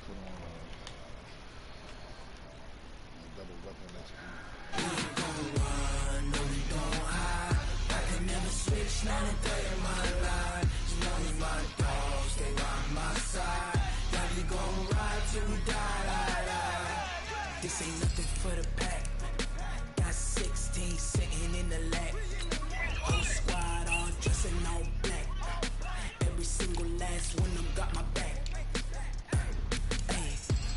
put on a double weapon execute. We gon' run, no we gon' hide. I can never switch, not a day in my life. As long as my dogs stay by my side. Yeah, we gon' ride till we die. This ain't nothing for the pack. Got 16 sitting in the lap. Whole squad all dressing all black. Every single last one of them got my back. Hey,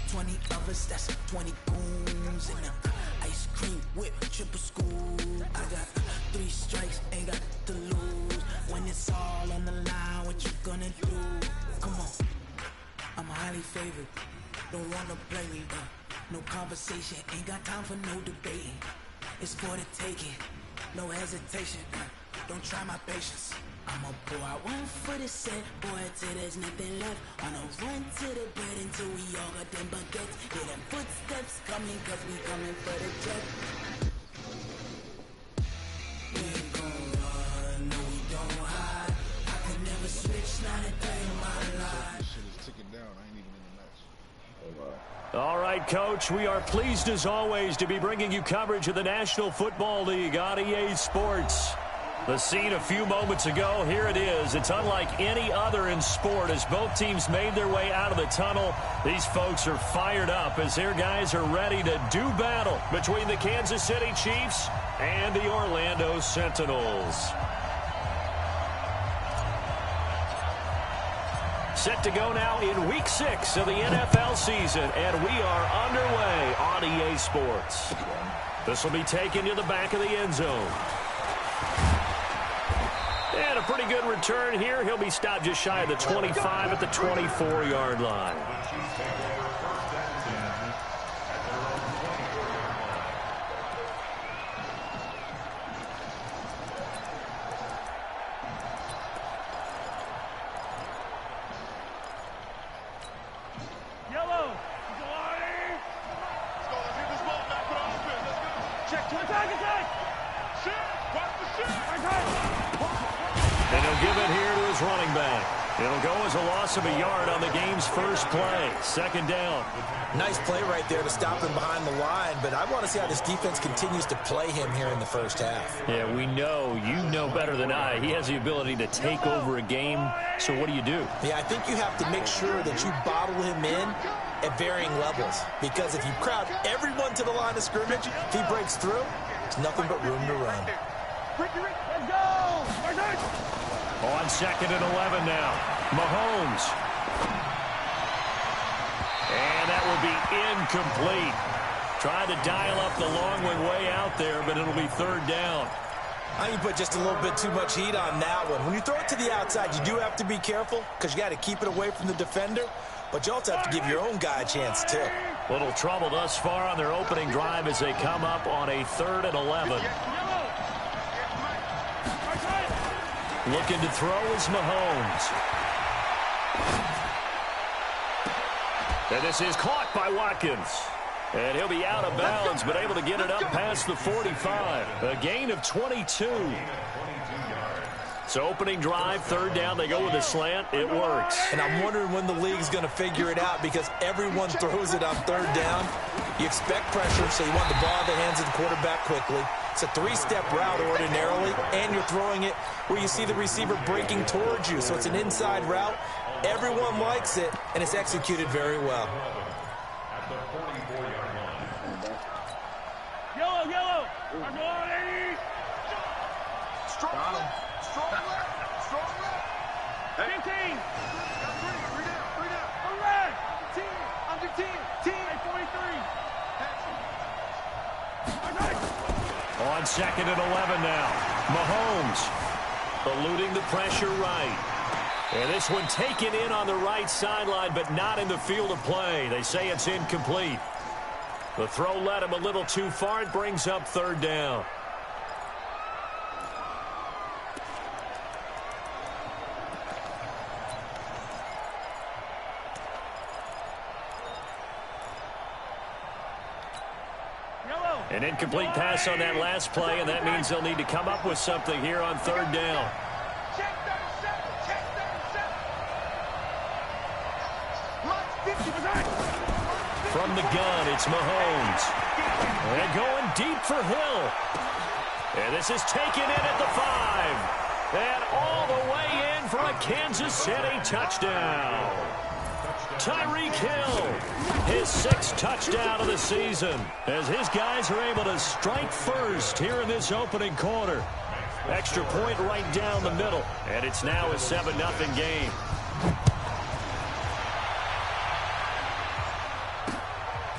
20 of us, that's 20 goons in the ice cream whip, triple school. I got 3 strikes, ain't got to lose. When it's all on the line, what you gonna do? Come on, I'm highly favored. Don't wanna play me, no conversation, ain't got time for no debating. It's for the taking, no hesitation. Don't try my patience. I'ma pour out one for the set, boy, till there's nothing left. On a run to the bed until we all got them baguettes. Hear them footsteps coming, cause we coming for the jet. We ain't gon' run, no we don't hide. I could never switch, not a day in my life. This shit is ticking down. I ain't even in the match. All right, Coach, we are pleased as always to be bringing you coverage of the National Football League on EA Sports. The scene a few moments ago, here it is. It's unlike any other in sport as both teams made their way out of the tunnel. These folks are fired up as their guys are ready to do battle between the Kansas City Chiefs and the Orlando Sentinels. Set to go now in Week 6 of the NFL season, and we are underway on EA Sports. This will be taken to the back of the end zone. And a pretty good return here. He'll be stopped just shy of the 25 at the 24-yard line. Yellow. Let's go. Let's get this ball back for the offense. Let's go. Check to attack. Shit. Watch the shit. And he'll give it here to his running back. It'll go as a loss of a yard on the game's first play. Second down. Nice play right there to stop him behind the line, but I want to see how this defense continues to play him here in the first half. Yeah, we know. You know better than I. He has the ability to take over a game. So what do you do? Yeah, I think you have to make sure that you bottle him in at varying levels, because if you crowd everyone to the line of scrimmage, if he breaks through, there's nothing but room to run. Let's go. On 2nd and 11 now. Mahomes. And that will be incomplete. Trying to dial up the long one way out there, but it'll be third down. I think you put just a little bit too much heat on that one. When you throw it to the outside, you do have to be careful because you got to keep it away from the defender, but you also have to give your own guy a chance too. Little trouble thus far on their opening drive as they come up on a 3rd and 11. Looking to throw is Mahomes. And this is caught by Watkins. And he'll be out of bounds, but able to get it up past the 45. A gain of 22. So opening drive, 3rd down, they go with a slant. It works. And I'm wondering when the league's going to figure it out because everyone throws it on 3rd down. You expect pressure, so you want the ball in the hands of the quarterback quickly. It's a 3-step route ordinarily, and you're throwing it where you see the receiver breaking towards you. So it's an inside route. Everyone likes it, and it's executed very well. Yellow. I'm on 80. Strong left. 15. Three down. All right. Under 10. 43. On 2nd and 11 now. Mahomes eluding the pressure right. And this one taken in on the right sideline, but not in the field of play. They say it's incomplete. The throw led him a little too far. It brings up 3rd down. An incomplete pass on that last play, and that means they'll need to come up with something here on 3rd down. Check 37. From the gun, it's Mahomes. And going deep for Hill. And this is taken in at the 5. And all the way in for a Kansas City touchdown. Tyreek Hill, his 6th touchdown of the season, as his guys are able to strike first here in this opening quarter. Extra point right down the middle, and it's now a 7-0 game.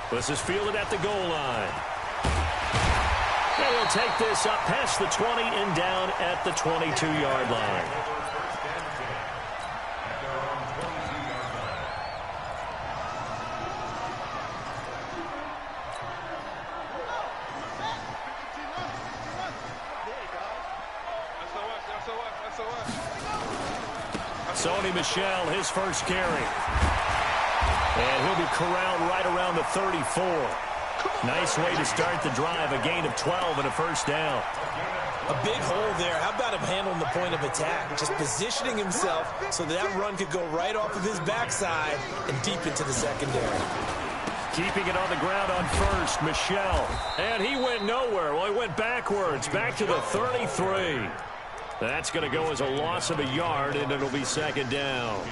This is fielded at the goal line. And he'll take this up past the 20 and down at the 22-yard line. Sony Michel, his first carry. And he'll be corralled right around the 34. Nice way to start the drive, a gain of 12 and a first down. A big hole there. How about him handling the point of attack? Just positioning himself so that run could go right off of his backside and deep into the secondary. Keeping it on the ground on first, Michel. And he went nowhere. Well, he went backwards, back to the 33. That's going to go as a loss of a yard, and it'll be second down.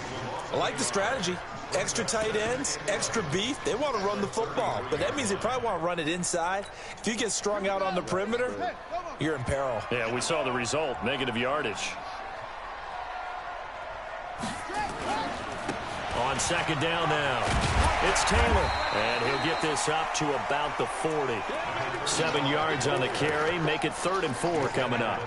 I like the strategy. Extra tight ends, extra beef. They want to run the football, but that means they probably want to run it inside. If you get strung out on the perimeter, you're in peril. Yeah, we saw the result, negative yardage. On second down now, it's Taylor, and he'll get this up to about the 40. 7 yards on the carry, make it 3rd and 4 coming up.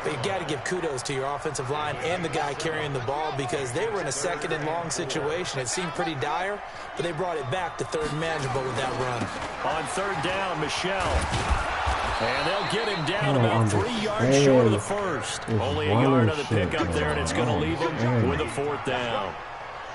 But you got to give kudos to your offensive line and the guy carrying the ball because they were in a 2nd and long situation. It seemed pretty dire, but they brought it back to 3rd and manageable with that run. On 3rd down, Michel. And they'll get him down about 3 yards short of the first. Only a yard on the pickup there, and it's going to leave him with a 4th down.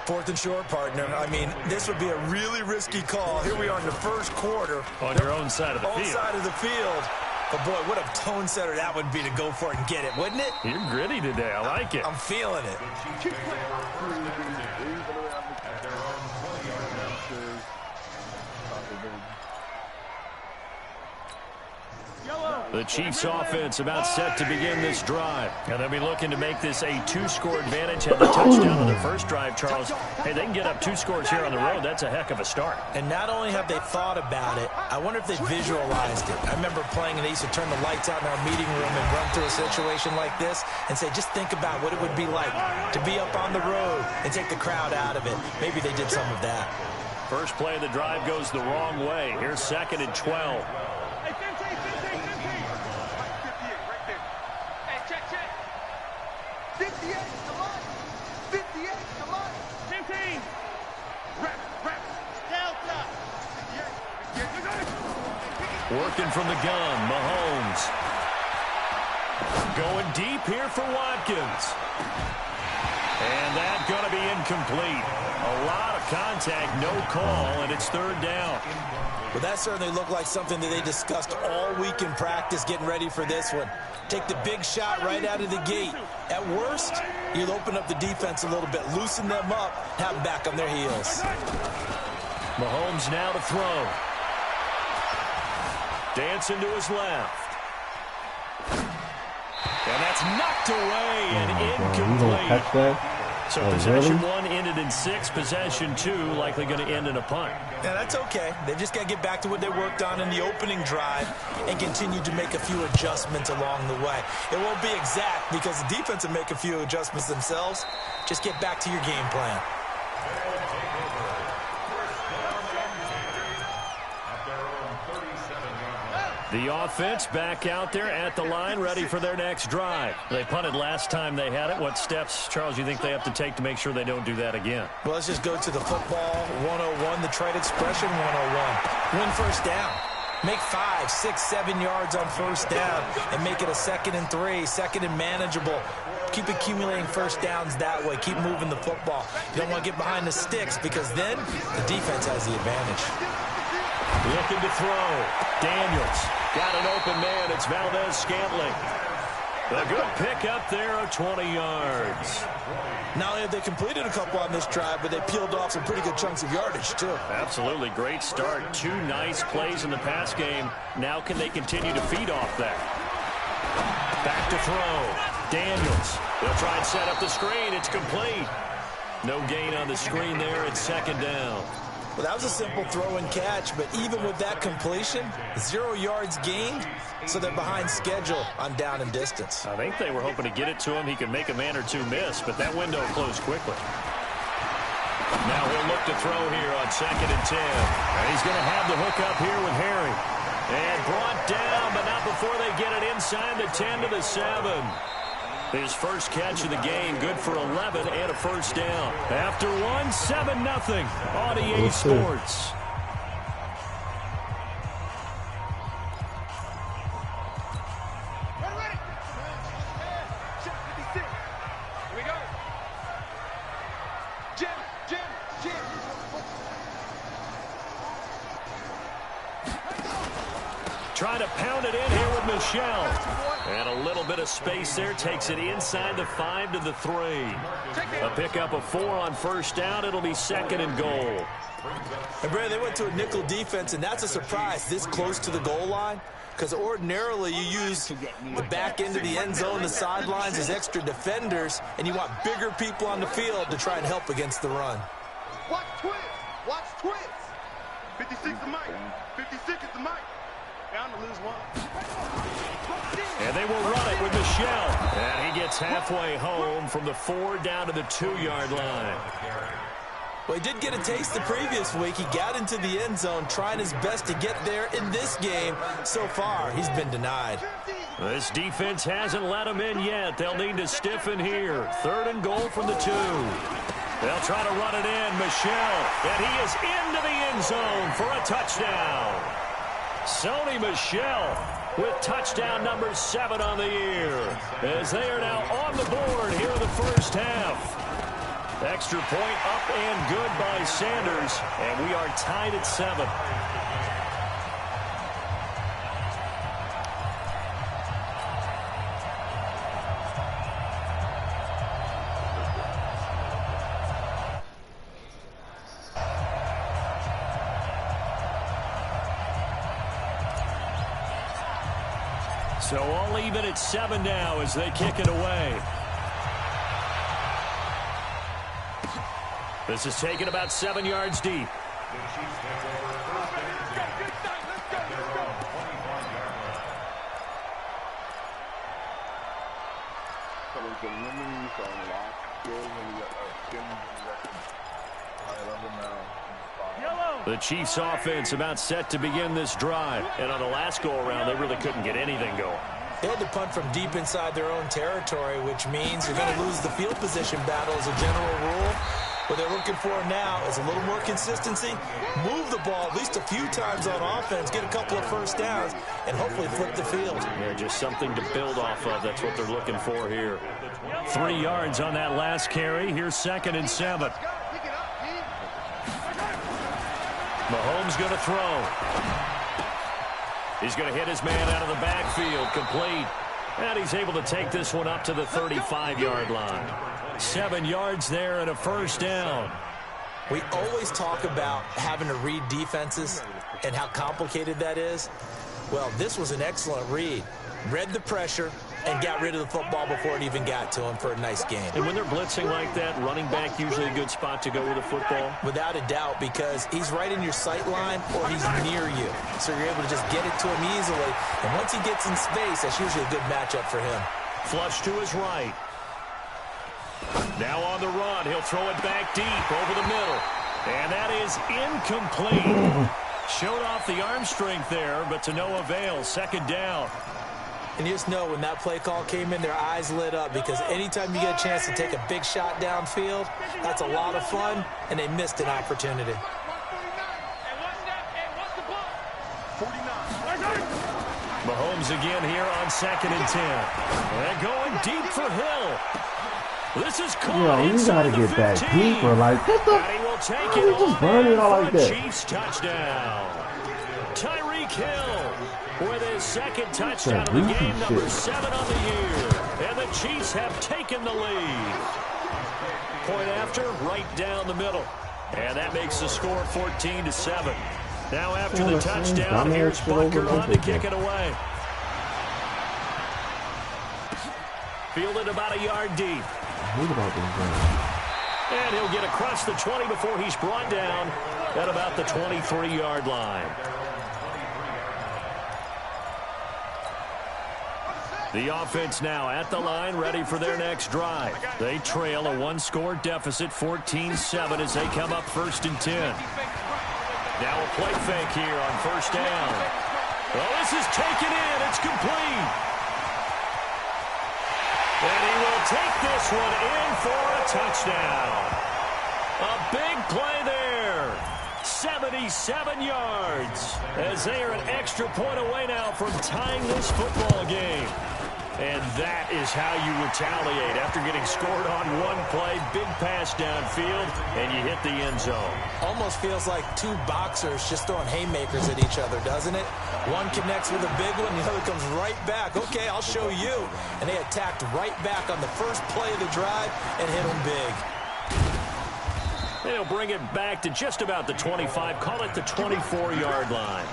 4th and short, partner. I mean, this would be a really risky call. Here we are in the first quarter. On your own side of the field. Own side of the field. But, boy, what a tone setter that would be to go for it and get it, wouldn't it? You're gritty today. I like it. I'm feeling it. The Chiefs offense about set to begin this drive. And they'll be looking to make this a 2-score advantage. Had the touchdown on their first drive, Charles. Hey, they can get up 2 scores here on the road. That's a heck of a start. And not only have they thought about it, I wonder if they visualized it. I remember playing and they used to turn the lights out in our meeting room and run through a situation like this and say, just think about what it would be like to be up on the road and take the crowd out of it. Maybe they did some of that. First play of the drive goes the wrong way. Here's 2nd and 12. Working from the gun, Mahomes. Going deep here for Watkins. And that's going to be incomplete. A lot of contact, no call, and it's 3rd down. Well, that certainly looked like something that they discussed all week in practice getting ready for this one. Take the big shot right out of the gate. At worst, you'll open up the defense a little bit, loosen them up, have them back on their heels. Mahomes now to throw. Dancing to his left. And that's knocked away and incomplete. So possession 1 ended in 6. Possession 2 likely going to end in a punt. Yeah, that's okay. They've just got to get back to what they worked on in the opening drive and continue to make a few adjustments along the way. It won't be exact because the defense will make a few adjustments themselves. Just get back to your game plan. The offense back out there at the line, ready for their next drive. They punted last time they had it. What steps, Charles, you think they have to take to make sure they don't do that again? Well, let's just go to the football 101, the trade expression 101. Win first down. Make 5, 6, 7 yards on first down and make it a 2nd and 3, 2nd and manageable. Keep accumulating first downs that way. Keep moving the football. You don't want to get behind the sticks because then the defense has the advantage. Looking to throw. Daniels got an open man. It's Valdez-Scantling. A good pick up there of 20 yards. Not only have they completed a couple on this drive, but they peeled off some pretty good chunks of yardage, too. Absolutely great start. 2 nice plays in the pass game. Now can they continue to feed off that? Back to throw. Daniels. They'll try and set up the screen. It's complete. No gain on the screen there. It's second down. Well, that was a simple throw and catch, but even with that completion, 0 yards gained, so they're behind schedule on down and distance. I think they were hoping to get it to him. He could make a man or two miss, but that window closed quickly. Now he'll look to throw here on 2nd and 10. And he's going to have the hook up here with Harry. And brought down, but not before they get it inside the 10 to the 7. His first catch of the game, good for 11 and a first down. After one, 7-0 on EA Sports. Here we go. Jim. Trying to pound it in here with Michelle. And a little bit of space there. Takes it inside the 5 to the 3. A pickup of 4 on first down. It'll be 2nd and goal. And, Brad, they went to a nickel defense, and that's a surprise this close to the goal line. Because ordinarily you use the back end of the end zone, the sidelines as extra defenders, and you want bigger people on the field to try and help against the run. Watch twins. 56 is the mic. 56 is the mic. Down to lose one. And they will run it with Michelle. And he gets halfway home from the 4 down to the 2-yard line. Well, he did get a taste the previous week. He got into the end zone trying his best to get there in this game. So far, he's been denied. This defense hasn't let him in yet. They'll need to stiffen here. 3rd and goal from the 2. They'll try to run it in. Michelle. And he is into the end zone for a touchdown. Sony Michel with touchdown number 7 on the year, as they are now on the board here in the first half. Extra point up and good by Sanders, and we are tied at 7. So all even at 7 now as they kick it away. This is taken about 7 yards deep. The Chiefs offense about set to begin this drive. And on the last go-around, they really couldn't get anything going. They had to punt from deep inside their own territory, which means you're going to lose the field position battle as a general rule. What they're looking for now is a little more consistency, move the ball at least a few times on offense, get a couple of first downs, and hopefully flip the field. Yeah, just something to build off of. That's what they're looking for here. 3 yards on that last carry. Here's 2nd and 7. Mahomes going to throw. He's going to hit his man out of the backfield, complete. And he's able to take this one up to the 35-yard line. 7 yards there and a first down. We always talk about having to read defenses and how complicated that is. Well, this was an excellent read. Read the pressure and got rid of the football before it even got to him for a nice game. And when they're blitzing like that, running back usually a good spot to go with the football? Without a doubt, because he's right in your sight line or he's near you. So you're able to just get it to him easily. And once he gets in space, that's usually a good matchup for him. Flush to his right. Now on the run, he'll throw it back deep over the middle. And that is incomplete. Showed off the arm strength there, but to no avail. 2nd down. And you just know when that play call came in, their eyes lit up, because anytime you get a chance to take a big shot downfield, that's a lot of fun, and they missed an opportunity. Mahomes again here on 2nd and 10. And going deep for Hill. This is caught inside the 15. You gotta get that deeper, like what the? And he will take How it just burn it all like that? Chiefs touchdown. Tyreek Tyreek Hill with his second touchdown of the game, number 7 on the year. And the Chiefs have taken the lead. Point after, right down the middle. And that makes the score 14-7. Now after the touchdown, here's Bunker on to kick it away. Fielded about a yard deep. And he'll get across the 20 before he's brought down at about the 23-yard line. The offense now at the line, ready for their next drive. They trail a one-score deficit, 14-7, as they come up 1st and 10. Now a play fake here on 1st down. Well, this is taken in. It's complete. And he will take this one in for a touchdown. A big play there. 77 yards. As they are an extra point away now from tying this football game. And that is how you retaliate after getting scored on one play. Big pass downfield, and you hit the end zone. Almost feels like two boxers just throwing haymakers at each other, doesn't it? One connects with a big one, the other comes right back. Okay, I'll show you. And they attacked right back on the first play of the drive and hit them big. They'll bring it back to just about the 25. Call it the 24-yard line.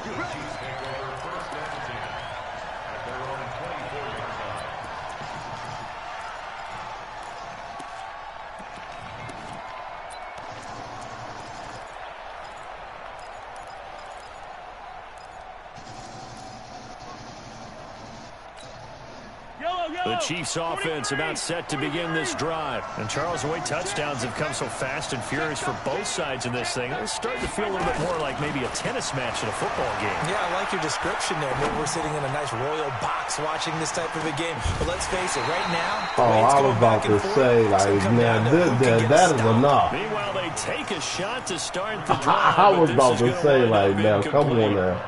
The Chiefs offense about set to begin this drive. And Charles, the way touchdowns have come so fast and furious for both sides in this thing, it's starting to feel a little bit more like maybe a tennis match in a football game. Yeah, I like your description there. Maybe we're sitting in a nice royal box watching this type of a game. But let's face it, right now, I was about to say, like, man, that is enough. Meanwhile, they take a shot to start the drive. I was about to say, like, man, come on now.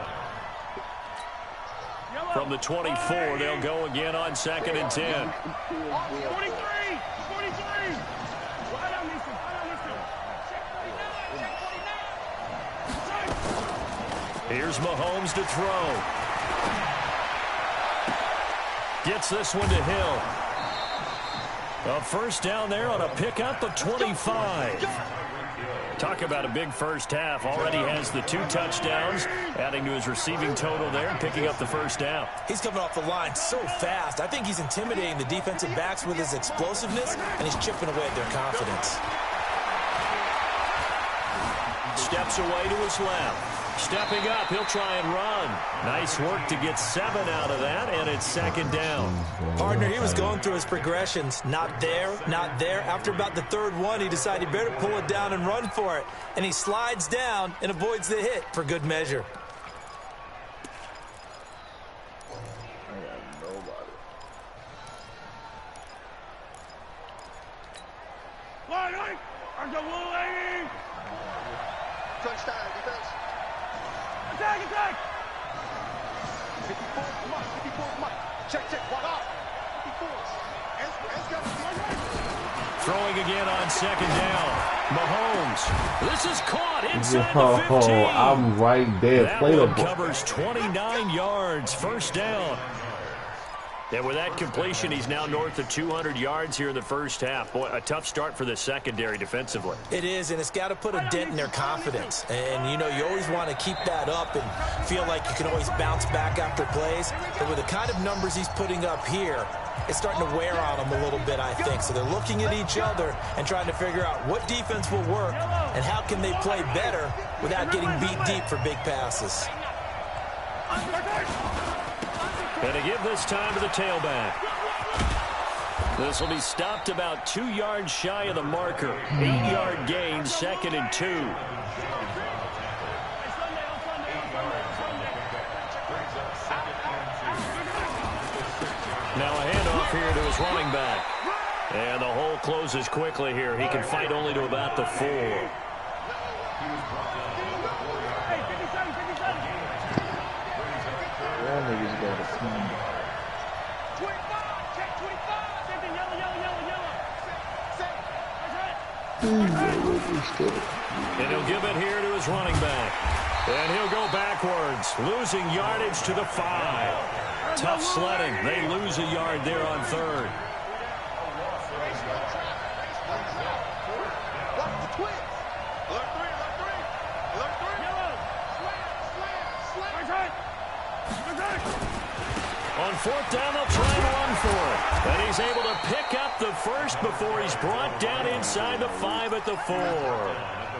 From the 24, they'll go again on 2nd and 10. 43! 43! Here's Mahomes to throw. Gets this one to Hill. A first down there on a pickup of 25. Talk about a big first half. Already has the 2 touchdowns, adding to his receiving total there and picking up the first down. He's coming off the line so fast. I think he's intimidating the defensive backs with his explosiveness, and he's chipping away at their confidence. Steps away to his left. Stepping up, he'll try and run. Nice work to get 7 out of that, and it's 2nd down. Partner, he was going through his progressions. Not there, not there. After about the 3rd one, he decided he better pull it down and run for it. And he slides down and avoids the hit for good measure. Touchdown, defense. Attack! 54, come on. Check, one up. 54. Throwing again on 2nd down. Mahomes. This is caught inside the 15. I'm right there. That one covers 29 yards. First down. And with that completion, he's now north of 200 yards here in the first half. Boy, a tough start for the secondary defensively. It is, and it's got to put a dent in their confidence. And, you know, you always want to keep that up and feel like you can always bounce back after plays. But with the kind of numbers he's putting up here, it's starting to wear on them a little bit, I think. So they're looking at each other and trying to figure out what defense will work and how can they play better without getting beat deep for big passes. And to give this time to the tailback. This will be stopped about 2 yards shy of the marker. 8-yard gain, 2nd and 2. Now a handoff here to his running back. And the hole closes quickly here. He can fight only to about the 4. And he'll give it here to his running back. And he'll go backwards, losing yardage to the 5. Tough sledding. They lose a yard there on 3rd. On 4th down, they'll try and run for it. And he's able to pick up the first before he's brought down inside the 5 at the 4.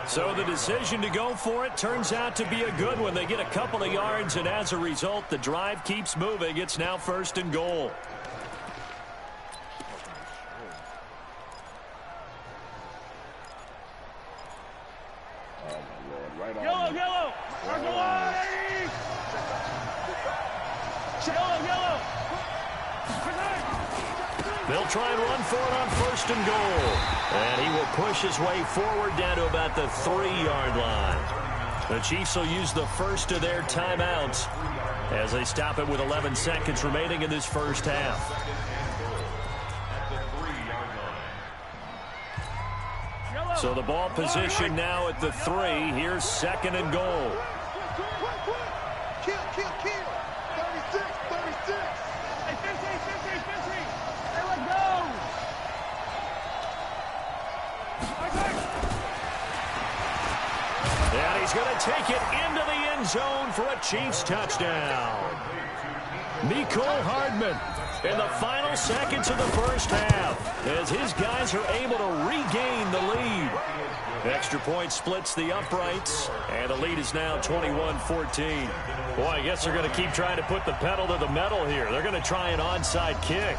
So the decision to go for it turns out to be a good one. They get a couple of yards, and as a result, the drive keeps moving. It's now 1st and goal. Yellow! Circle line! Yellow! They'll try and run for it on 1st and goal. And he will push his way forward down to about the 3-yard line. The Chiefs will use the first of their timeouts as they stop it with 11 seconds remaining in this first half. So the ball position now at the 3. Here's 2nd and goal. Kill! 36! Hey, 50! Hey, let's go! And he's going to take it into the end zone for a Chiefs touchdown. Mecole Hardman in the final seconds of the first half as his guys are able to regain the lead. Extra point splits the uprights, and the lead is now 21-14. Boy, I guess they're going to keep trying to put the pedal to the metal here. They're going to try an onside kick.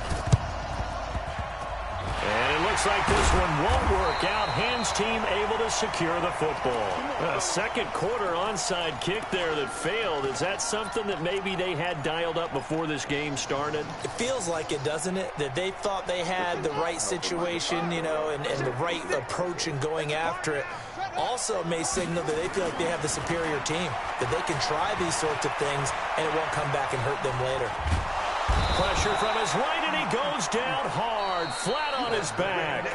And it looks like this one won't work out. Hands team able to secure the football. A second quarter onside kick there that failed. Is that something that maybe they had dialed up before this game started? It feels like it, doesn't it? That they thought they had the right situation, you know, and the right approach in going after it. Also may signal that they feel like they have the superior team, that they can try these sorts of things and it won't come back and hurt them later. Pressure from his right, and he goes down hard, flat on his back.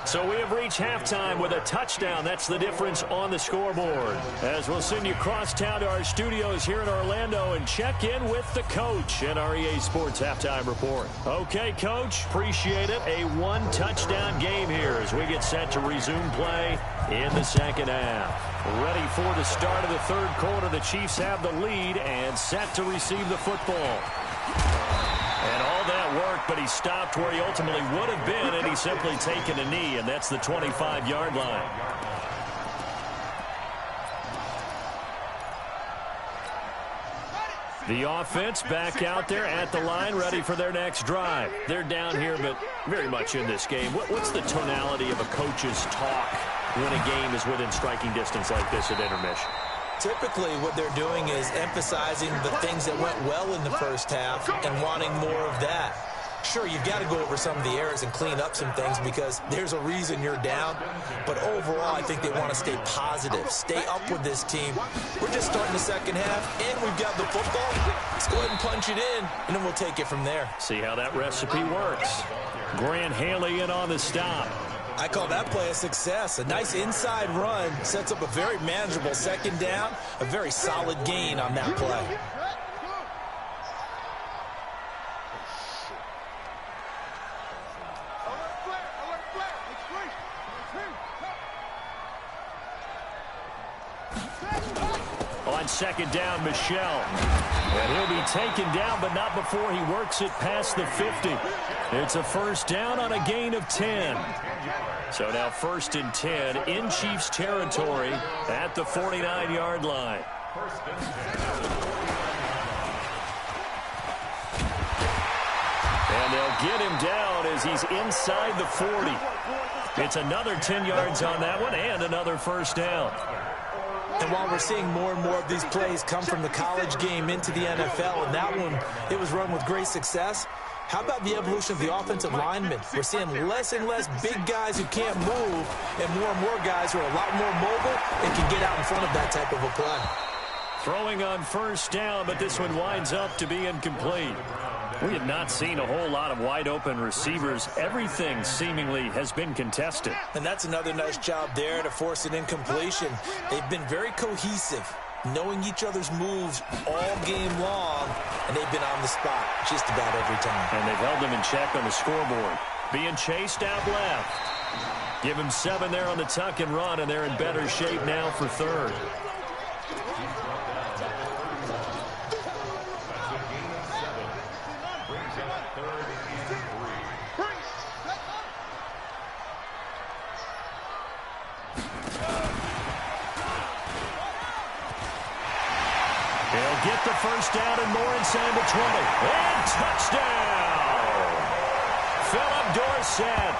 So we have reached halftime with a touchdown. That's the difference on the scoreboard. As we'll send you cross town to our studios here in Orlando and check in with the coach in our EA Sports Halftime Report. Okay, Coach, appreciate it. A one-touchdown game here as we get set to resume play in the second half. Ready for the start of the third quarter. The Chiefs have the lead and set to receive the football. And all that work, but he stopped where he ultimately would have been, and he's simply taken a knee, and that's the 25-yard line. The offense back out there at the line, ready for their next drive. They're down here, but very much in this game. What's the tonality of a coach's talk when a game is within striking distance like this at intermission? Typically, what they're doing is emphasizing the things that went well in the first half and wanting more of that. Sure, you've got to go over some of the errors and clean up some things because there's a reason you're down. But overall, I think they want to stay positive, stay up with this team. We're just starting the second half, and we've got the football. Let's go ahead and punch it in, and then we'll take it from there. See how that recipe works. Grant Haley in on the stop. I call that play a success. A nice inside run sets up a very manageable second down, a very solid gain on that play. On second down, Michelle. And he'll be taken down, but not before he works it past the 50. It's a first down on a gain of 10. So now 1st and 10 in Chiefs territory at the 49-yard line. And they'll get him down as he's inside the 40. It's another 10 yards on that one and another first down. And while we're seeing more and more of these plays come from the college game into the NFL, and that one, it was run with great success, how about the evolution of the offensive linemen? We're seeing less and less big guys who can't move and more guys who are a lot more mobile and can get out in front of that type of a play. Throwing on first down, but this one winds up to be incomplete. We have not seen a whole lot of wide-open receivers. Everything seemingly has been contested. And that's another nice job there to force an incompletion. They've been very cohesive. knowing each other's moves all game long, and they've been on the spot just about every time. And they've held them in check on the scoreboard. Being chased out left. Give him 7 there on the tuck and run, and they're in better shape now for third. Get the first down and more inside the 20. And touchdown! Philip Dorsett,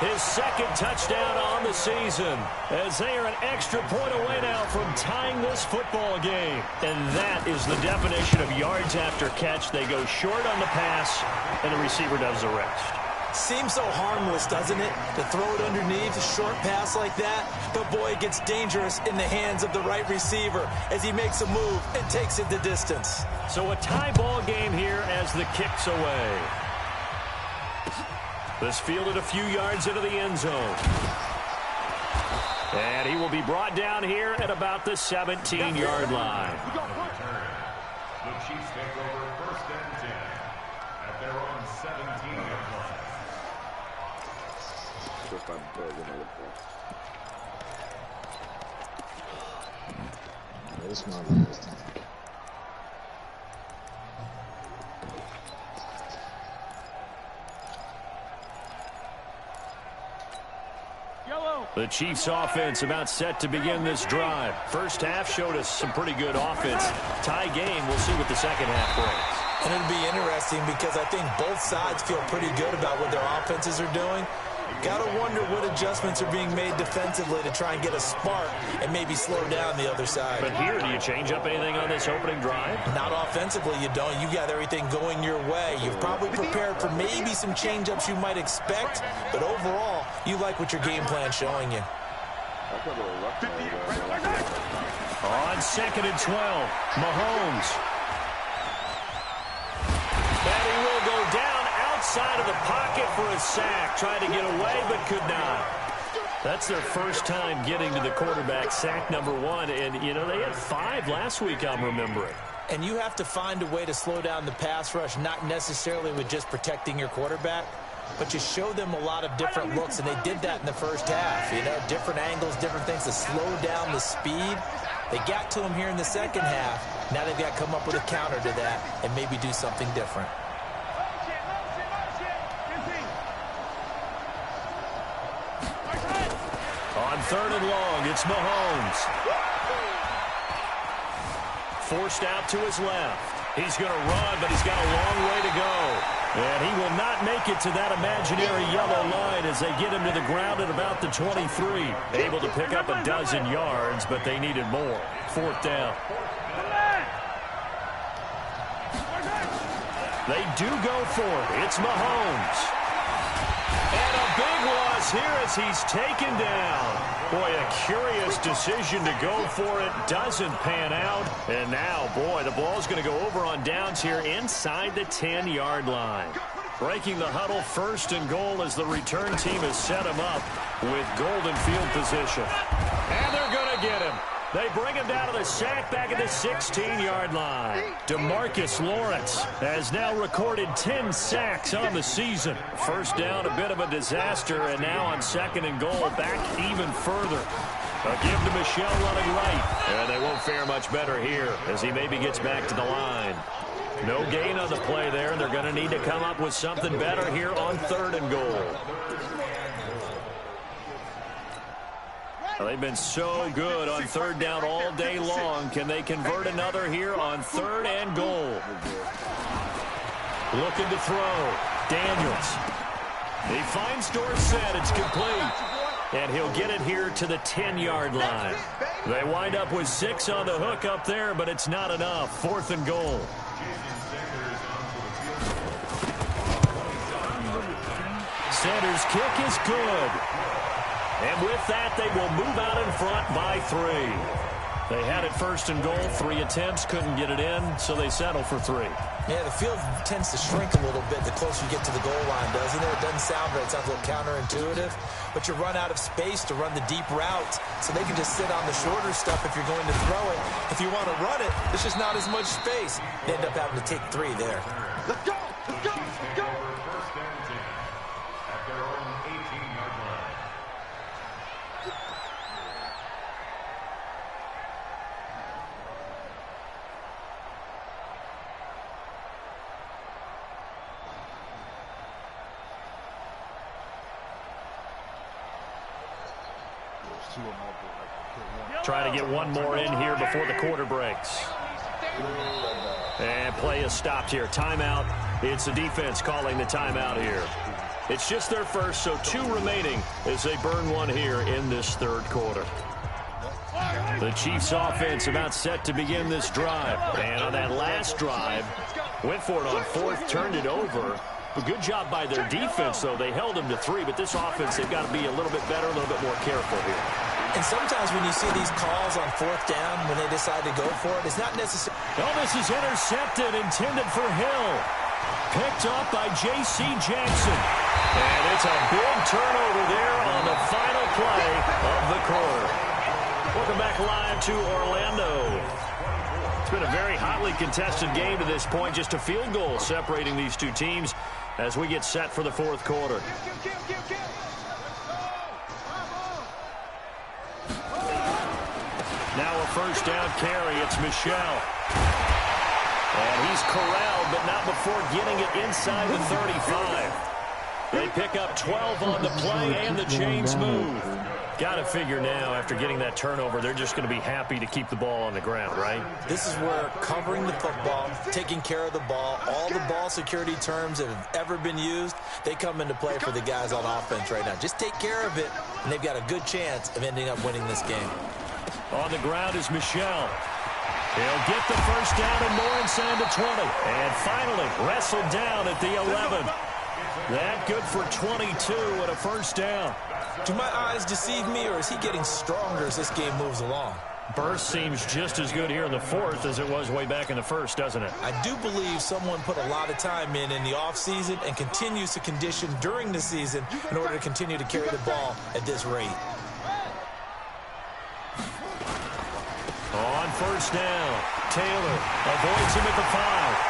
his second touchdown on the season, as they are an extra point away now from tying this football game. And that is the definition of yards after catch. They go short on the pass, and the receiver does the rest. Seems so harmless, doesn't it? To throw it underneath, a short pass like that. But boy, it gets dangerous in the hands of the right receiver as he makes a move and takes it the distance. So a tie ball game here as the kick's away. This fielded a few yards into the end zone. And he will be brought down here at about the 17-yard line. The Chiefs take over first and 10 at their own 17-yard line. This is my last time. The Chiefs offense about set to begin this drive. First half showed us some pretty good offense. Tie game, we'll see what the second half brings. And it'll be interesting because I think both sides feel pretty good about what their offenses are doing. Got to wonder what adjustments are being made defensively to try and get a spark and maybe slow down the other side. But here, do you change up anything on this opening drive? Not offensively, you don't. You got everything going your way. You've probably prepared for maybe some change-ups you might expect, but overall, you like what your game plan's showing you. On 2nd and 12, Mahomes. And he will go down outside of the pocket for a sack. Tried to get away, but could not. That's their first time getting to the quarterback, sack number 1. And, you know, they had 5 last week, I'm remembering. And you have to find a way to slow down the pass rush, not necessarily with just protecting your quarterback, but you show them a lot of different looks, and they did that in the first half. You know, different angles, different things to slow down the speed. They got to him here in the second half. Now they've got to come up with a counter to that and maybe do something different. On 3rd and long, it's Mahomes. Forced out to his left. He's going to run, but he's got a long way to go. And he will not make it to that imaginary yellow line as they get him to the ground at about the 23. Able to pick up a dozen yards, but they needed more. 4th down. They do go for it. It's Mahomes. And a big loss here as he's taken down. Boy, a curious decision to go for it. Doesn't pan out. And now, boy, the ball's going to go over on downs here inside the 10-yard line. Breaking the huddle, 1st and goal as the return team has set him up with golden field position. And they're going to get him. They bring him down to the sack back at the 16-yard line. DeMarcus Lawrence has now recorded 10 sacks on the season. First down, a bit of a disaster, and now on 2nd and goal, back even further. A give to Michel running right. And they won't fare much better here as he maybe gets back to the line. No gain on the play there, and they're going to need to come up with something better here on 3rd and goal. They've been so good on 3rd down all day long. Can they convert another here on 3rd and goal? Looking to throw. Daniels. He finds Dorsett. It's complete. And he'll get it here to the 10-yard line. They wind up with 6 on the hook up there, but it's not enough. 4th and goal. Sanders' kick is good. And with that, they will move out in front by 3. They had it first and goal, 3 attempts, couldn't get it in, so they settle for 3. Yeah, the field tends to shrink a little bit the closer you get to the goal line, doesn't it? It doesn't sound right. It sounds a little counterintuitive. But you run out of space to run the deep routes, so they can just sit on the shorter stuff if you're going to throw it. If you want to run it, there's just not as much space. You end up having to take 3 there. Let's go! Let's go! Let's go! First and 10 at their own 18-yard line. Try to get one more in here before the quarter breaks. And play is stopped here. Timeout. It's the defense calling the timeout here. It's just their first, so 2 remaining as they burn one here in this third quarter. The Chiefs offense about set to begin this drive. And on that last drive, went for it on 4th, turned it over. A good job by their defense, though. They held them to 3, but this offense, they've got to be a little bit better, a little bit more careful here. And sometimes when you see these calls on 4th down, when they decide to go for it, it's not necessary. Oh, this is intercepted, intended for Hill. Picked up by J.C. Jackson. And it's a big turnover there on the final play of the quarter. Welcome back live to Orlando. It's been a very hotly contested game to this point. Just a field goal separating these 2 teams as we get set for the 4th quarter. Now a first down carry. It's Michel. And he's corralled, but not before getting it inside the 35. They pick up 12 on the play, and the chains move. Got to figure now, after getting that turnover, they're just going to be happy to keep the ball on the ground, right? This is where covering the football, taking care of the ball, all the ball security terms that have ever been used, they come into play for the guys on offense right now. Just take care of it, and they've got a good chance of ending up winning this game. On the ground is Michel. He'll get the first down and more inside the 20. And finally wrestled down at the 11. That good for 22 and a first down. Do my eyes deceive me, or is he getting stronger as this game moves along? Burst seems just as good here in the 4th as it was way back in the 1st, doesn't it? I do believe someone put a lot of time in the offseason and continues to condition during the season in order to continue to carry the ball at this rate. On first down, Taylor avoids him at the 5.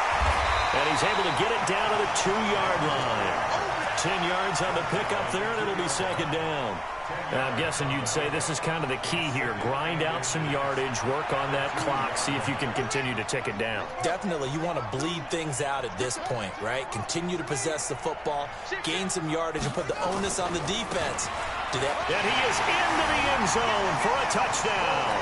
And he's able to get it down to the 2-yard line. 10 yards on the pickup there, and it'll be second down. Now, I'm guessing you'd say this is kind of the key here. Grind out some yardage, work on that clock, see if you can continue to tick it down. Definitely. You want to bleed things out at this point, right? Continue to possess the football, gain some yardage, and put the onus on the defense. Do that. And he is into the end zone for a touchdown.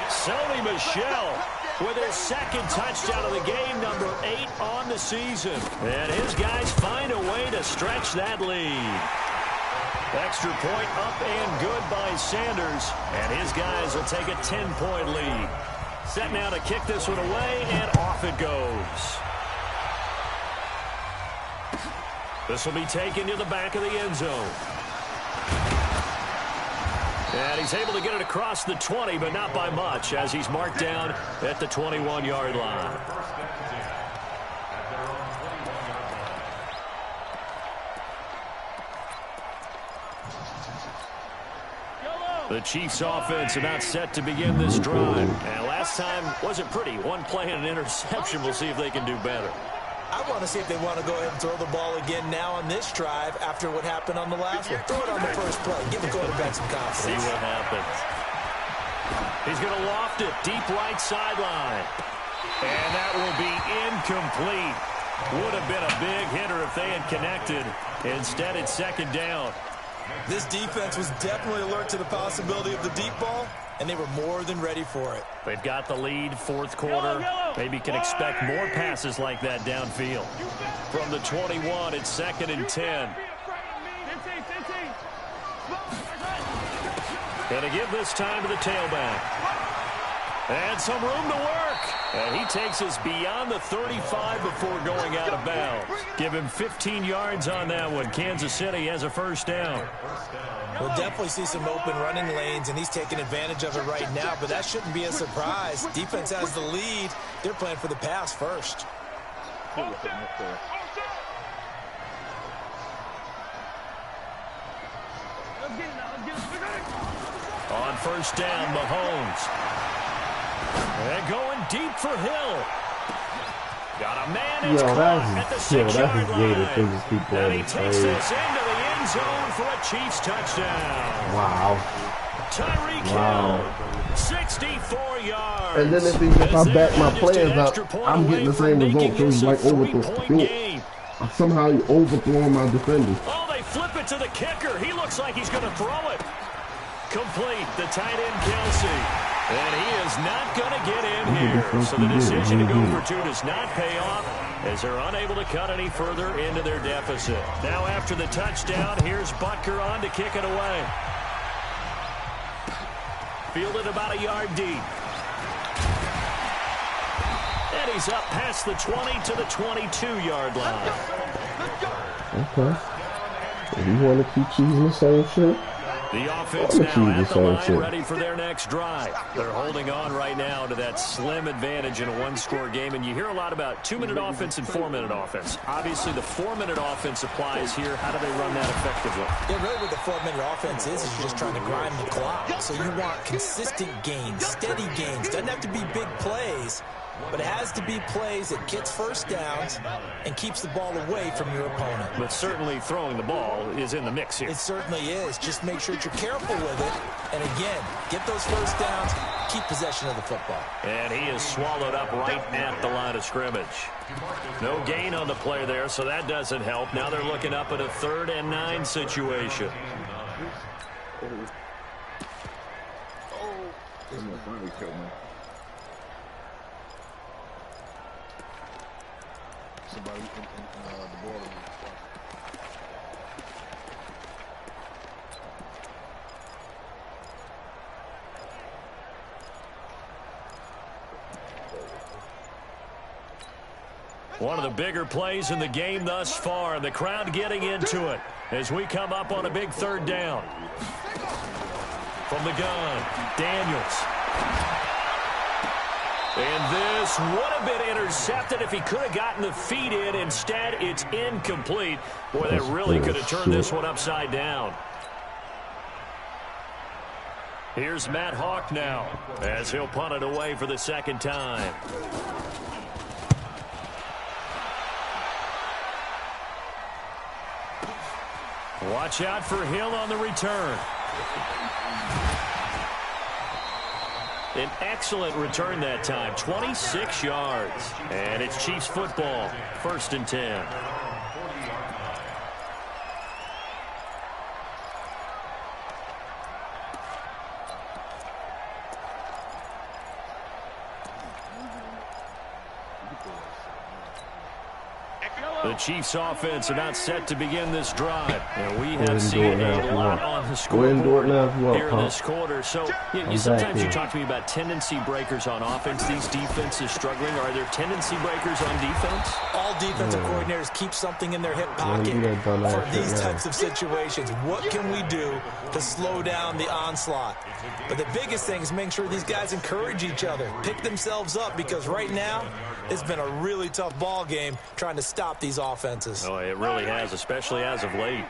Sony Michel with his 2nd touchdown of the game, number 8 on the season. And his guys find a way to stretch that lead. Extra point up and good by Sanders. And his guys will take a 10-point lead. Set now to kick this one away, and off it goes. This will be taken to the back of the end zone. And he's able to get it across the 20, but not by much, as he's marked down at the 21-yard line. The Chiefs offense about set to begin this drive. And last time wasn't pretty. One play and an interception. We'll see if they can do better. I want to see if they want to go ahead and throw the ball again now on this drive after what happened on the last one. Throw it on the first play. Give the quarterback some confidence. See what happens. He's going to loft it deep right sideline. And that will be incomplete. Would have been a big hitter if they had connected. Instead, it's second down. This defense was definitely alert to the possibility of the deep ball, and they were more than ready for it. They've got the lead, 4th quarter. Maybe can expect more passes like that downfield. From the 21, it's 2nd and 10. Going to give this time to the tailback. And some room to work. And he takes us beyond the 35 before going out of bounds. Give him 15 yards on that one. Kansas City has a first down. We'll definitely see some open running lanes, and he's taking advantage of it right now, but that shouldn't be a surprise. Defense has the lead. They're playing for the pass first. On first down, Mahomes. And going deep for Hill. Got a man at the 6-yard line. And he takes this into the end zone for a Chiefs touchdown. Wow. Tyreek Hill, 64 yards. And then if I back my players up, I'm getting the same result. So he's like overthrow. Somehow you overthrowing my defenders. Oh, they flip it to the kicker. He looks like he's going to throw it. Complete, the tight end Kelsey. And he is not going to get in here. So the decision to go for two does not pay off as they're unable to cut any further into their deficit. Now after the touchdown, here's Butker on to kick it away. Fielded about a yard deep. And he's up past the 20 to the 22-yard line. Okay. If you want to keep choosing the same shit, the offense now at the line, ready for their next drive. They're holding on right now to that slim advantage in a one-score game, and you hear a lot about 2-minute offense and 4-minute offense. Obviously, the 4-minute offense applies here. How do they run that effectively? Yeah, really what the 4-minute offense is you're just trying to grind the clock. So you want consistent gains, steady gains. Doesn't have to be big plays, but it has to be plays that gets first downs and keeps the ball away from your opponent. But certainly throwing the ball is in the mix here. It certainly is. Just make sure that you're careful with it. And again, get those first downs, keep possession of the football. And he is swallowed up right at the line of scrimmage. No gain on the play there, so that doesn't help. Now they're looking up at a 3rd and 9 situation. Somebody in the border. One of the bigger plays in the game thus far, and the crowd getting into it as we come up on a big 3rd down. From the gun, Daniels. And this would have been intercepted if he could have gotten the feet in. Instead, it's incomplete. Boy, that really could have turned this one upside down. Here's Matt Hawk now as he'll punt it away for the 2nd time. Watch out for Hill on the return. An excellent return that time, 26 yards. And it's Chiefs football, 1st and 10. The Chiefs offense about set to begin this drive. And we have seen a lot on the scoreboard here in this quarter. So sometimes you talk to me about tendency breakers on offense. These defenses struggling. Are there tendency breakers on defense? All defensive coordinators keep something in their hip pocket for these types of situations. What can we do to slow down the onslaught? But the biggest thing is make sure these guys encourage each other, pick themselves up, because right now it's been a really tough ball game trying to stop these offenses. Oh, it really has, especially as of late.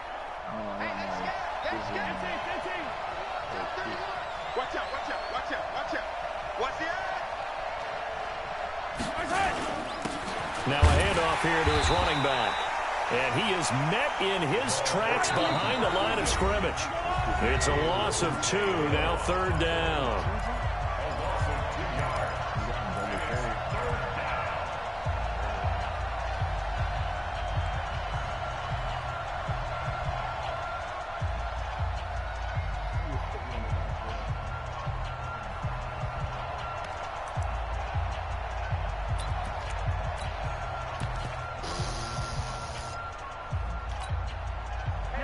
Watch out, watch out, watch out, watch out. Watch out. Now a handoff here to his running back. And he is met in his tracks behind the line of scrimmage. It's a loss of 2, now 3rd down.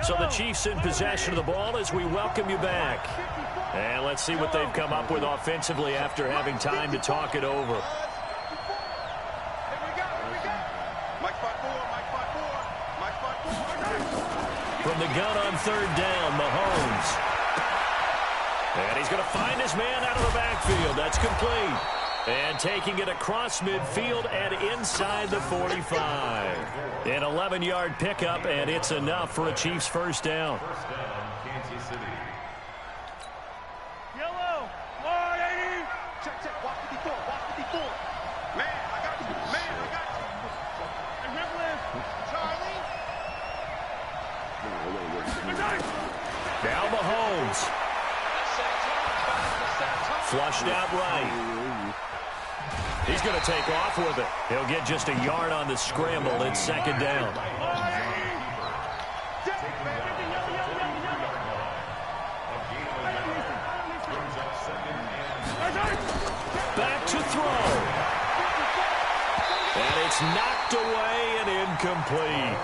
So the Chiefs in possession of the ball as we welcome you back. And let's see what they've come up with offensively after having time to talk it over. From the gun on third down, Mahomes. And he's going to find his man out of the backfield. That's complete. And taking it across midfield and inside the 45. An 11-yard pickup, and it's enough for a Chiefs first down. First down, Kansas City. Yellow. 180. Check, check. Watch 54. Watch 54. Man, I got you. Man, I got you. And Ripley. Charlie. Now Mahomes. Flushed out right. He's going to take off with it. He'll get just a yard on the scramble. It's second down. Back to throw. And it's knocked away and incomplete.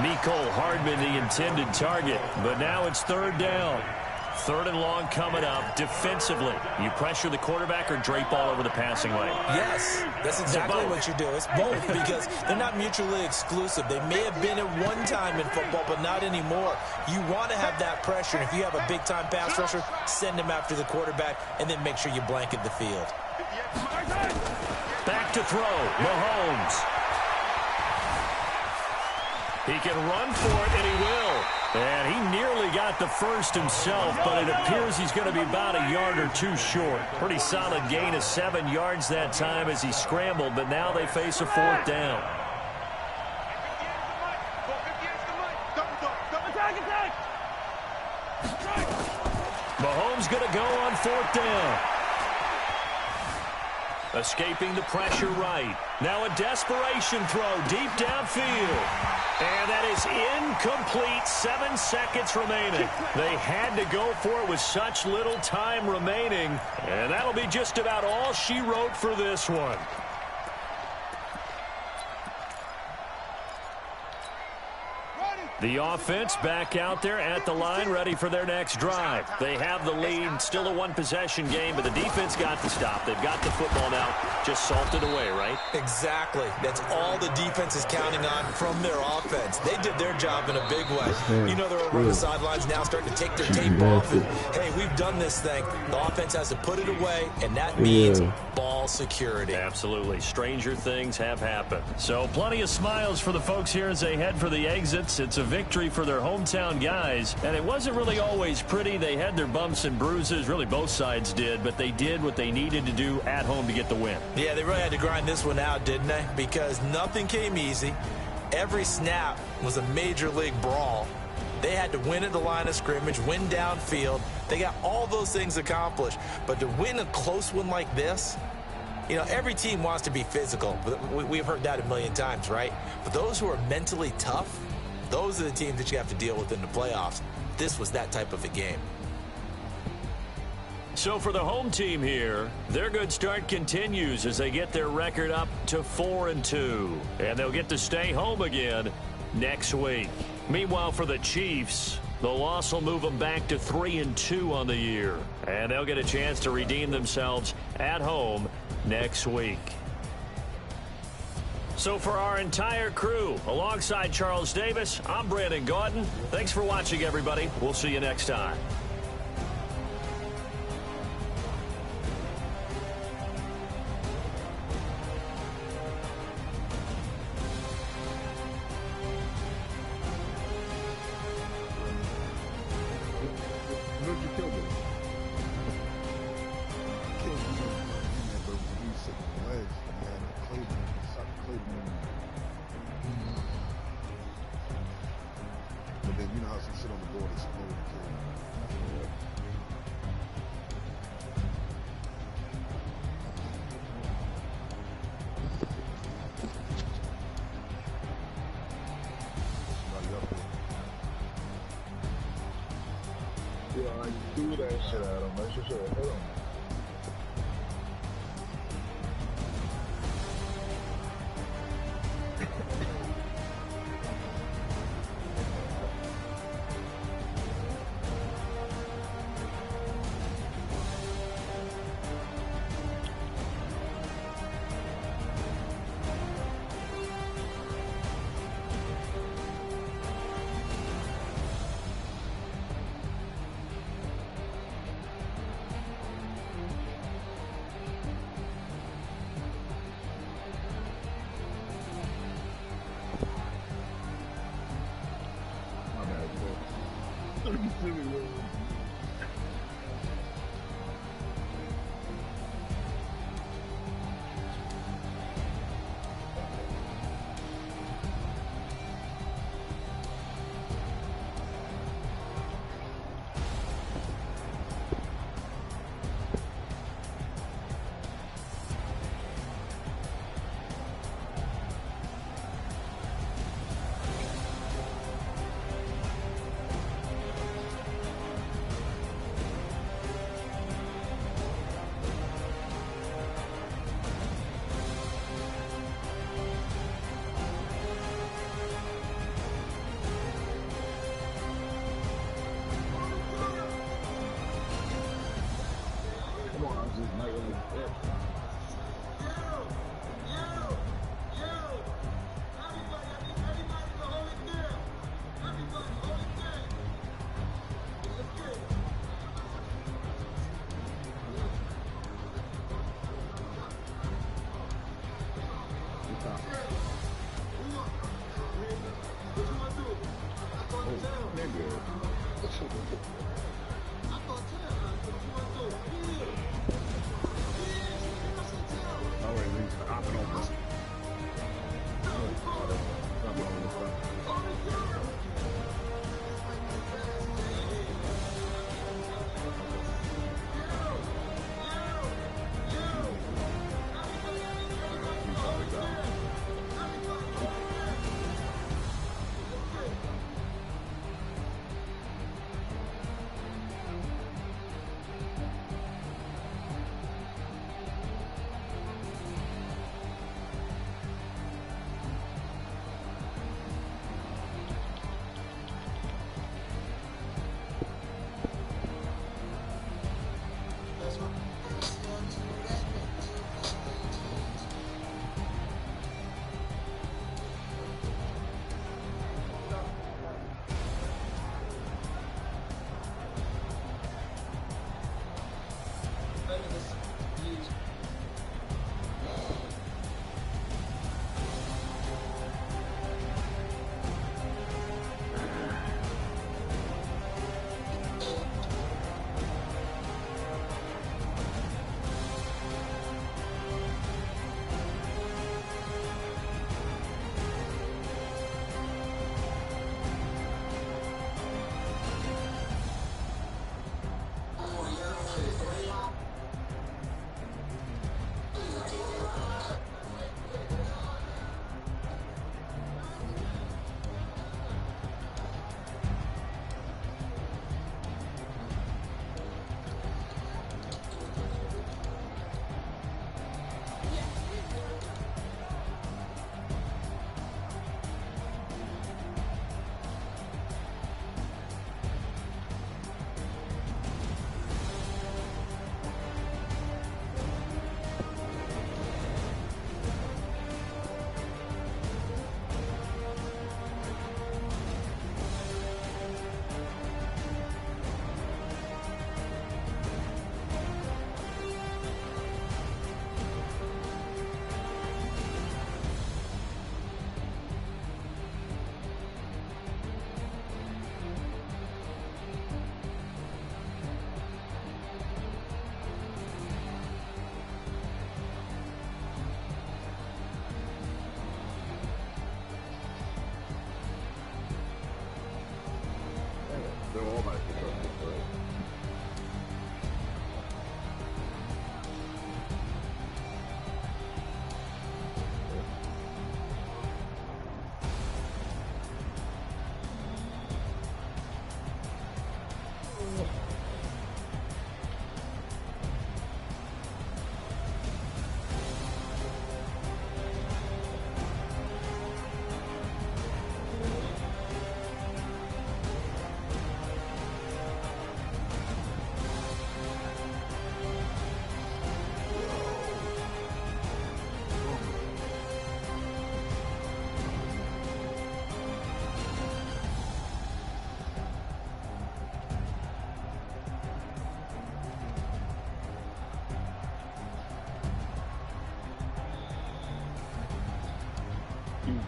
Mecole Hardman, the intended target, but now it's third down. Third and long coming up. Defensively, you pressure the quarterback or drape all over the passing lane? Yes, that's exactly what you do. It's both because they're not mutually exclusive. They may have been at one time in football, but not anymore. You want to have that pressure. And if you have a big-time pass rusher, send him after the quarterback and then make sure you blanket the field. Back to throw. Mahomes. He can run for it, and he will. And he nearly got the first himself, but it appears he's going to be about a yard or two short. Pretty solid gain of 7 yards that time as he scrambled, but now they face a fourth down. Mahomes going to go on fourth down. Escaping the pressure right. Now a desperation throw deep downfield. And that is incomplete. 7 seconds remaining. They had to go for it with such little time remaining. And that'll be just about all she wrote for this one. The offense back out there at the line, ready for their next drive. They have the lead, still a one-possession game, but the defense got the stop. They've got the football now, just salted away, right? Exactly. That's all the defense is counting on from their offense. They did their job in a big way. You know, they're over on the sidelines now starting to take their tape off. And, hey, we've done this thing. The offense has to put it away, and that means ball security. Absolutely. Stranger things have happened. So plenty of smiles for the folks here as they head for the exits. It's a victory for their hometown guys, and it wasn't really always pretty. They had their bumps and bruises, really both sides did, but they did what they needed to do at home to get the win. Yeah, they really had to grind this one out, didn't they? Because nothing came easy. Every snap was a major league brawl. They had to win at the line of scrimmage, win downfield. They got all those things accomplished, but to win a close one like this, you know, every team wants to be physical. We've heard that a million times, right? But those who are mentally tough, those are the teams that you have to deal with in the playoffs. This was that type of a game. So for the home team here, their good start continues as they get their record up to 4-2. And they'll get to stay home again next week. Meanwhile, for the Chiefs, the loss will move them back to 3-2 on the year. And they'll get a chance to redeem themselves at home next week. So for our entire crew, alongside Charles Davis, I'm Brandon Gaudin. Thanks for watching, everybody. We'll see you next time. Where'd you kill them? Killed him in the release of the legs, man. Cleveland, South Cleveland. But then you know how some shit on the board exploded too. Somebody up there. Yeah, I do that shit at him. That's just hit him.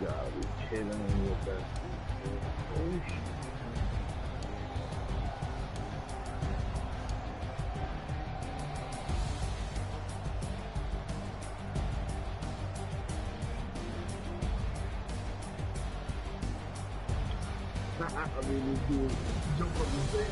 gotta be kidding me with that. Holy shit. I mean, this dude jump up the stage.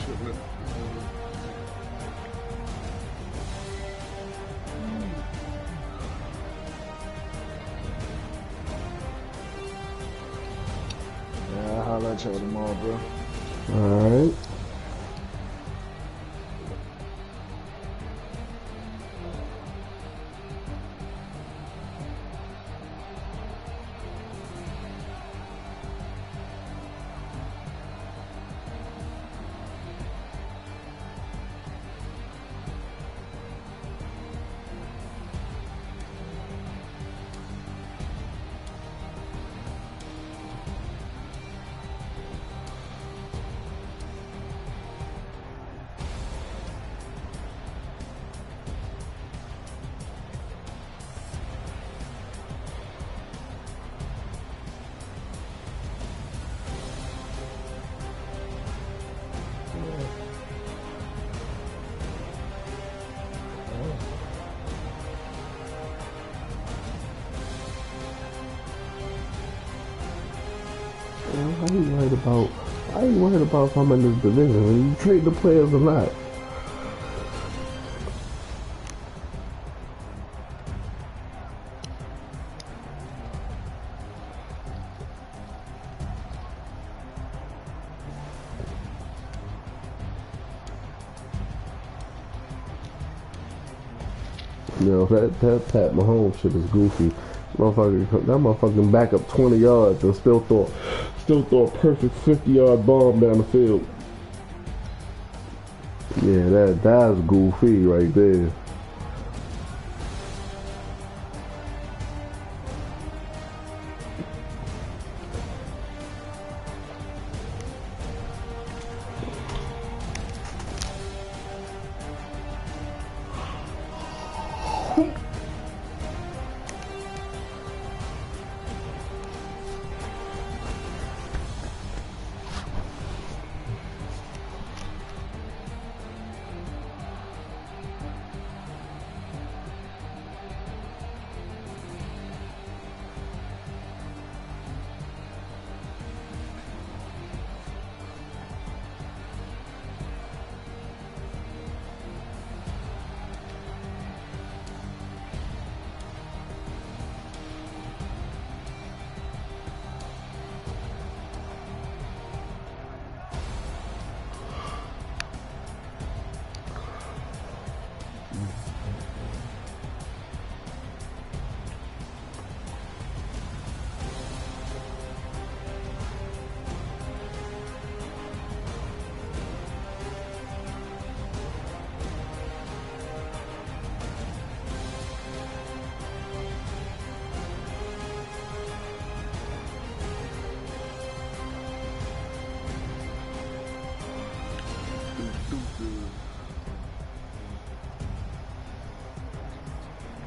Yeah, I'll holler at y'all tomorrow, bro. Alright. I ain't worried about if I'm in this division. You trade the players or not. Yo, that Pat Mahomes shit is goofy. That motherfucking back up 20 yards and still throw a perfect 50-yard bomb down the field. Yeah, that's goofy right there.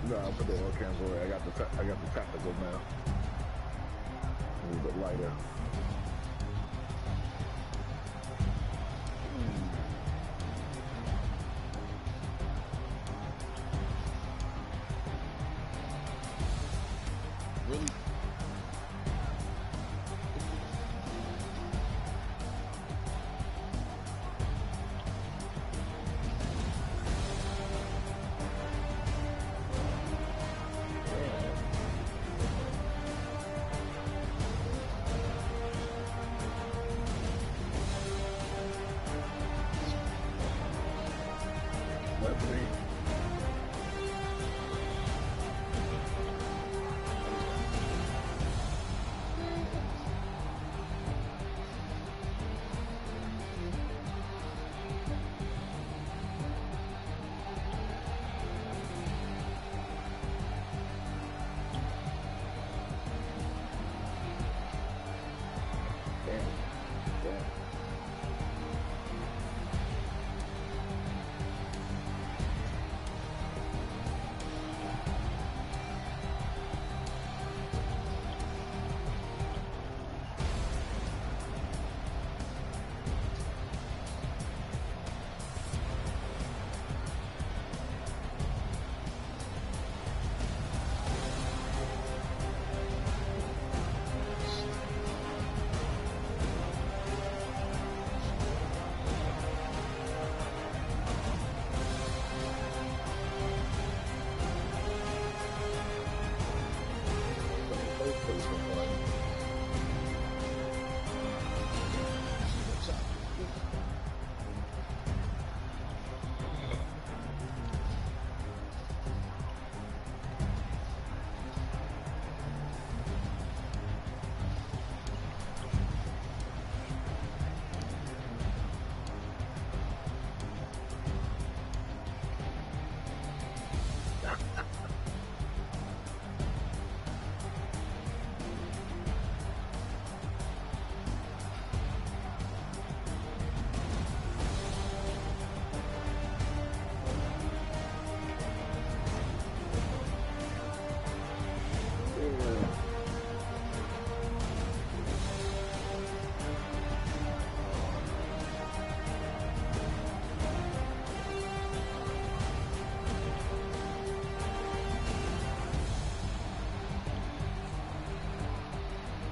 No, I'll put the oil cans away. I got the tactical now. A little bit lighter. Really? Let's see.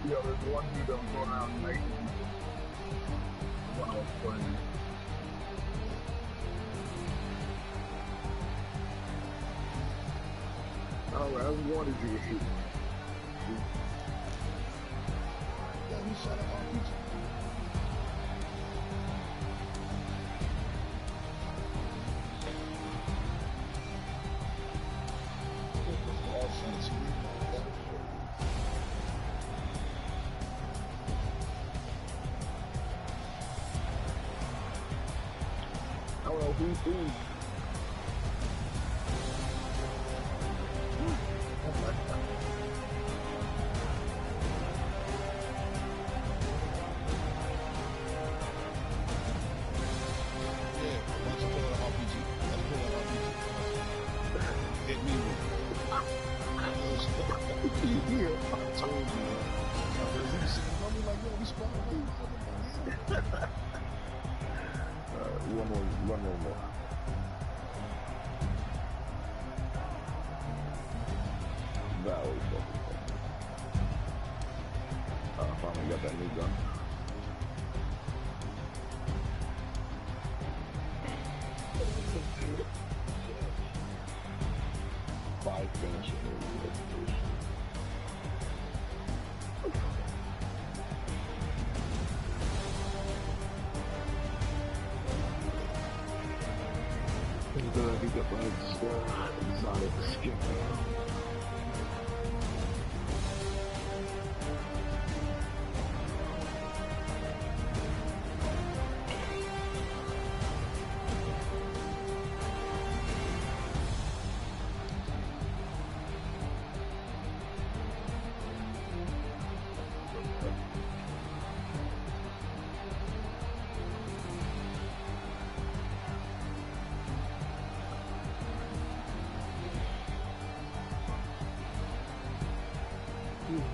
Yo, there's one dude that was going around tonight. When I was playing. Oh, I wanted you to shoot. Yeah, he shot at RPG. I don't know who. Yeah, why don't you pull out an RPG? Why don't you pull out an RPG? Hit me with it. Yeah. I told you. He was sitting on me like, yo, we spawned me. One more. Valley fucking. Finally got that new gun. Five finishes. He got my exotic skin now.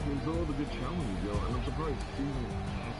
There's all the good challenges, yo, and I'm surprised Steven has